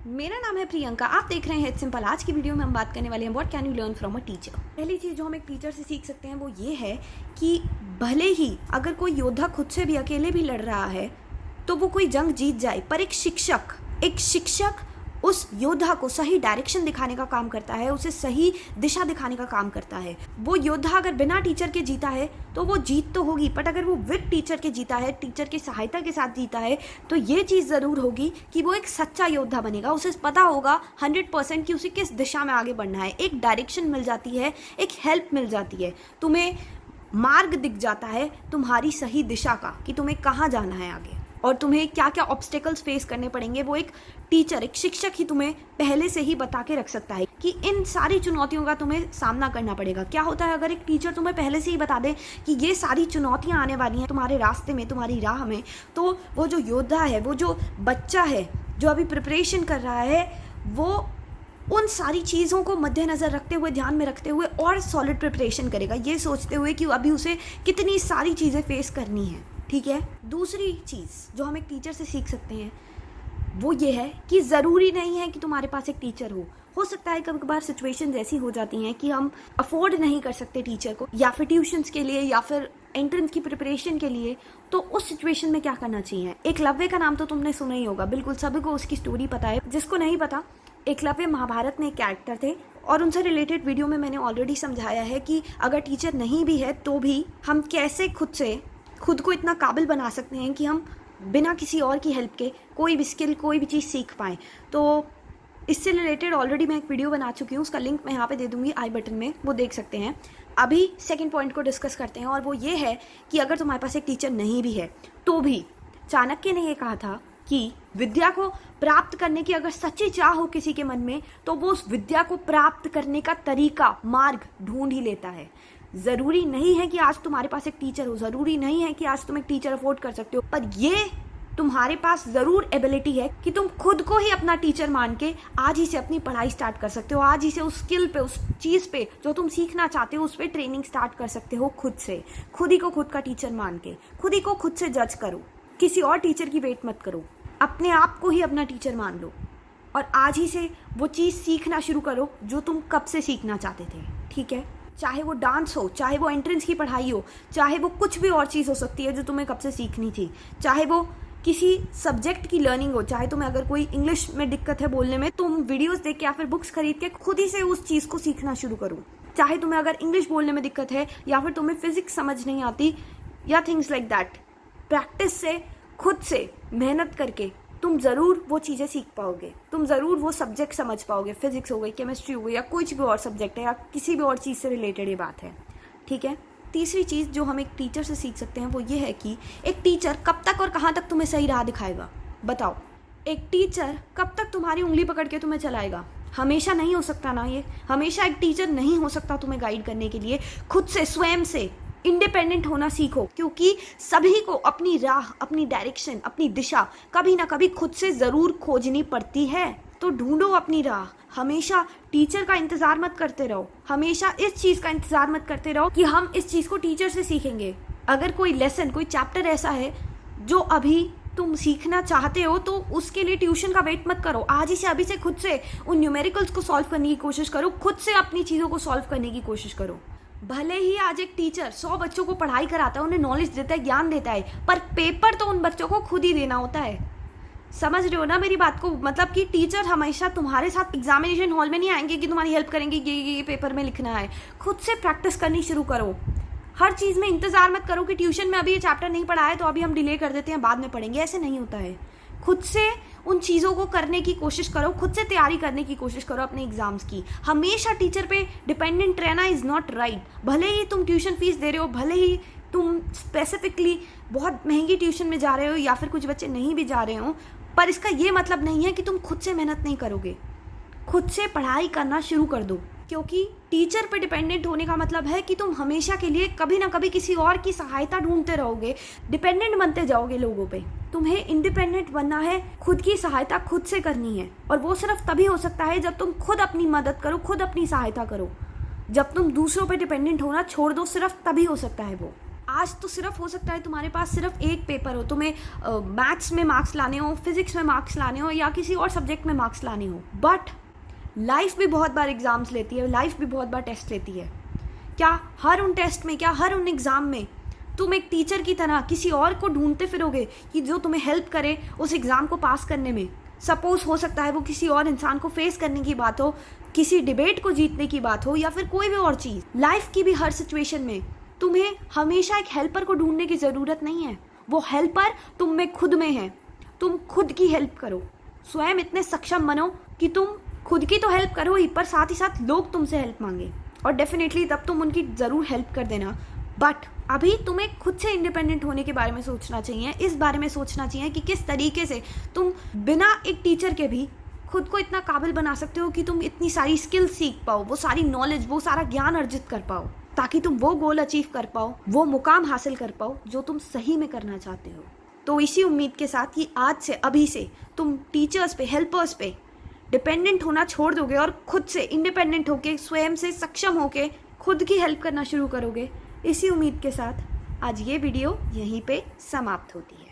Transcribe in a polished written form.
मेरा नाम है प्रियंका। आप देख रहे हैं इट्स सिंपल। आज की वीडियो में हम बात करने वाले हैं what can you learn from a teacher. पहली चीज़ जो हम एक टीचर से सीख सकते हैं वो ये है कि भले ही अगर कोई योद्धा खुद से भी अकेले भी लड़ रहा है तो वो कोई जंग जीत जाए, पर एक शिक्षक उस योद्धा को सही डायरेक्शन दिखाने का काम करता है, उसे सही दिशा दिखाने का काम करता है। वो योद्धा अगर बिना टीचर के जीता है तो वो जीत तो होगी, बट अगर वो विद टीचर के जीता है, टीचर की सहायता के साथ जीता है, तो ये चीज़ ज़रूर होगी कि वो एक सच्चा योद्धा बनेगा। उसे पता होगा 100% कि उसे किस दिशा में आगे बढ़ना है। एक डायरेक्शन मिल जाती है, एक हेल्प मिल जाती है, तुम्हें मार्ग दिख जाता है तुम्हारी सही दिशा का कि तुम्हें कहाँ जाना है आगे और तुम्हें क्या क्या ऑब्स्टेकल्स फेस करने पड़ेंगे। वो एक टीचर, एक शिक्षक ही तुम्हें पहले से ही बता के रख सकता है कि इन सारी चुनौतियों का तुम्हें सामना करना पड़ेगा। क्या होता है अगर एक टीचर तुम्हें पहले से ही बता दे कि ये सारी चुनौतियां आने वाली हैं तुम्हारे रास्ते में, तुम्हारी राह में, तो वो जो योद्धा है, वो जो बच्चा है जो अभी प्रिपरेशन कर रहा है, वो उन सारी चीज़ों को मद्देनज़र रखते हुए, ध्यान में रखते हुए और सॉलिड प्रिपरेशन करेगा, ये सोचते हुए कि अभी उसे कितनी सारी चीज़ें फेस करनी है। ठीक है। दूसरी चीज़ जो हम एक टीचर से सीख सकते हैं वो ये है कि ज़रूरी नहीं है कि तुम्हारे पास एक टीचर हो सकता है कभी कभार सिचुएशंस ऐसी हो जाती हैं कि हम अफोर्ड नहीं कर सकते टीचर को, या फिर ट्यूशन्स के लिए या फिर एंट्रेंस की प्रिपरेशन के लिए। तो उस सिचुएशन में क्या करना चाहिए? एकलव्य का नाम तो तुमने सुना ही होगा, बिल्कुल सभी को उसकी स्टोरी पता है। जिसको नहीं पता, एकलव्य महाभारत में एक कैरेक्टर थे और उनसे रिलेटेड वीडियो में मैंने ऑलरेडी समझाया है कि अगर टीचर नहीं भी है तो भी हम कैसे खुद को इतना काबिल बना सकते हैं कि हम बिना किसी और की हेल्प के कोई भी स्किल, कोई भी चीज़ सीख पाएँ। तो इससे रिलेटेड ऑलरेडी मैं एक वीडियो बना चुकी हूँ, उसका लिंक मैं यहाँ पे दे दूँगी आई बटन में, वो देख सकते हैं। अभी सेकंड पॉइंट को डिस्कस करते हैं और वो ये है कि अगर तुम्हारे पास एक टीचर नहीं भी है तो भी चाणक्य ने ये कहा था कि विद्या को प्राप्त करने की अगर सच्ची चाह हो किसी के मन में तो वो उस विद्या को प्राप्त करने का तरीका, मार्ग ढूंढ ही लेता है। ज़रूरी नहीं है कि आज तुम्हारे पास एक टीचर हो, ज़रूरी नहीं है कि आज तुम एक टीचर अफोर्ड कर सकते हो, पर ये तुम्हारे पास ज़रूर एबिलिटी है कि तुम खुद को ही अपना टीचर मान के आज ही से अपनी पढ़ाई स्टार्ट कर सकते हो। आज ही से उस स्किल पे, उस चीज़ पे जो तुम सीखना चाहते हो, उस पर ट्रेनिंग स्टार्ट कर सकते हो खुद से। खुद ही को खुद का टीचर मान के, खुद ही को खुद से जज करो, किसी और टीचर की वेट मत करो, अपने आप को ही अपना टीचर मान लो और आज ही से वो चीज़ सीखना शुरू करो जो तुम कब से सीखना चाहते थे। ठीक है। चाहे वो डांस हो, चाहे वो एंट्रेंस की पढ़ाई हो, चाहे वो कुछ भी और चीज़ हो सकती है जो तुम्हें कब से सीखनी थी, चाहे वो किसी सब्जेक्ट की लर्निंग हो, चाहे तुम्हें अगर कोई इंग्लिश में दिक्कत है बोलने में, तुम वीडियोस देख के या फिर बुक्स खरीद के खुद ही से उस चीज़ को सीखना शुरू करो। चाहे तुम्हें अगर इंग्लिश बोलने में दिक्कत है या फिर तुम्हें फिजिक्स समझ नहीं आती या थिंग्स लाइक दैट, प्रैक्टिस से, खुद से मेहनत करके तुम ज़रूर वो चीज़ें सीख पाओगे, तुम ज़रूर वो सब्जेक्ट समझ पाओगे। फिजिक्स हो गई, केमिस्ट्री हो गई, या कुछ भी और सब्जेक्ट है या किसी भी और चीज़ से रिलेटेड ये बात है। ठीक है। तीसरी चीज़ जो हम एक टीचर से सीख सकते हैं वो ये है कि एक टीचर कब तक और कहाँ तक तुम्हें सही राह दिखाएगा। बताओ, एक टीचर कब तक तुम्हारी उंगली पकड़ के तुम्हें चलाएगा? हमेशा नहीं हो सकता ना। ये हमेशा एक टीचर नहीं हो सकता तुम्हें गाइड करने के लिए। खुद से, स्वयं से इंडिपेंडेंट होना सीखो, क्योंकि सभी को अपनी राह, अपनी डायरेक्शन, अपनी दिशा कभी ना कभी खुद से ज़रूर खोजनी पड़ती है। तो ढूंढो अपनी राह। हमेशा टीचर का इंतज़ार मत करते रहो, हमेशा इस चीज़ का इंतज़ार मत करते रहो कि हम इस चीज़ को टीचर से सीखेंगे। अगर कोई लेसन, कोई चैप्टर ऐसा है जो अभी तुम सीखना चाहते हो तो उसके लिए ट्यूशन का वेट मत करो। आज ही से, अभी से खुद से उन न्यूमेरिकल्स को सॉल्व करने की कोशिश करो, खुद से अपनी चीज़ों को सॉल्व करने की कोशिश करो। भले ही आज एक टीचर 100 बच्चों को पढ़ाई कराता है, उन्हें नॉलेज देता है, ज्ञान देता है, पर पेपर तो उन बच्चों को खुद ही देना होता है। समझ रहे हो ना मेरी बात को? मतलब कि टीचर हमेशा तुम्हारे साथ एग्जामिनेशन हॉल में नहीं आएंगे कि तुम्हारी हेल्प करेंगे ये पेपर में लिखना है। खुद से प्रैक्टिस करनी शुरू करो। हर चीज़ में इंतज़ार मत करो कि ट्यूशन में अभी ये चैप्टर नहीं पढ़ा है तो अभी हम डिले कर देते हैं, बाद में पढ़ेंगे। ऐसे नहीं होता है। खुद से उन चीज़ों को करने की कोशिश करो, खुद से तैयारी करने की कोशिश करो अपने एग्जाम्स की। हमेशा टीचर पे डिपेंडेंट रहना इज़ नॉट राइट। भले ही तुम ट्यूशन फीस दे रहे हो, भले ही तुम स्पेसिफिकली बहुत महंगी ट्यूशन में जा रहे हो या फिर कुछ बच्चे नहीं भी जा रहे हो, पर इसका ये मतलब नहीं है कि तुम खुद से मेहनत नहीं करोगे। खुद से पढ़ाई करना शुरू कर दो, क्योंकि टीचर पे डिपेंडेंट होने का मतलब है कि तुम हमेशा के लिए कभी ना कभी किसी और की सहायता ढूंढते रहोगे, डिपेंडेंट बनते जाओगे लोगों पे। तुम्हें इंडिपेंडेंट बनना है, खुद की सहायता खुद से करनी है, और वो सिर्फ तभी हो सकता है जब तुम खुद अपनी मदद करो, खुद अपनी सहायता करो। जब तुम दूसरों पे डिपेंडेंट होना छोड़ दो, सिर्फ तभी हो सकता है वो। आज तो सिर्फ हो सकता है तुम्हारे पास सिर्फ एक पेपर हो, तुम्हें मैथ्स में मार्क्स लाने हो, फिजिक्स में मार्क्स लाने हो, या किसी और सब्जेक्ट में मार्क्स लाने हो, बट लाइफ भी बहुत बार एग्ज़ाम्स लेती है, लाइफ भी बहुत बार टेस्ट लेती है। क्या हर उन टेस्ट में, क्या हर उन एग्ज़ाम में तुम एक टीचर की तरह किसी और को ढूंढते फिरोगे कि जो तुम्हें हेल्प करे उस एग्ज़ाम को पास करने में? सपोज हो सकता है वो किसी और इंसान को फेस करने की बात हो, किसी डिबेट को जीतने की बात हो, या फिर कोई भी और चीज़। लाइफ की भी हर सिचुएशन में तुम्हें हमेशा एक हेल्पर को ढूंढने की ज़रूरत नहीं है। वो हेल्पर तुम में खुद में है। तुम खुद की हेल्प करो, स्वयं इतने सक्षम बनो कि तुम खुद की तो हेल्प करो ही, पर साथ ही साथ लोग तुमसे हेल्प मांगे, और डेफिनेटली तब तुम उनकी ज़रूर हेल्प कर देना। बट अभी तुम्हें खुद से इंडिपेंडेंट होने के बारे में सोचना चाहिए, इस बारे में सोचना चाहिए कि किस तरीके से तुम बिना एक टीचर के भी खुद को इतना काबिल बना सकते हो कि तुम इतनी सारी स्किल सीख पाओ, वो सारी नॉलेज, वो सारा ज्ञान अर्जित कर पाओ, ताकि तुम वो गोल अचीव कर पाओ, वो मुकाम हासिल कर पाओ जो तुम सही में करना चाहते हो। तो इसी उम्मीद के साथ कि आज से, अभी से तुम टीचर्स पे, हेल्पर्स पे डिपेंडेंट होना छोड़ दोगे और खुद से इंडिपेंडेंट होके, स्वयं से सक्षम होके खुद की हेल्प करना शुरू करोगे। इसी उम्मीद के साथ आज ये वीडियो यहीं पे समाप्त होती है।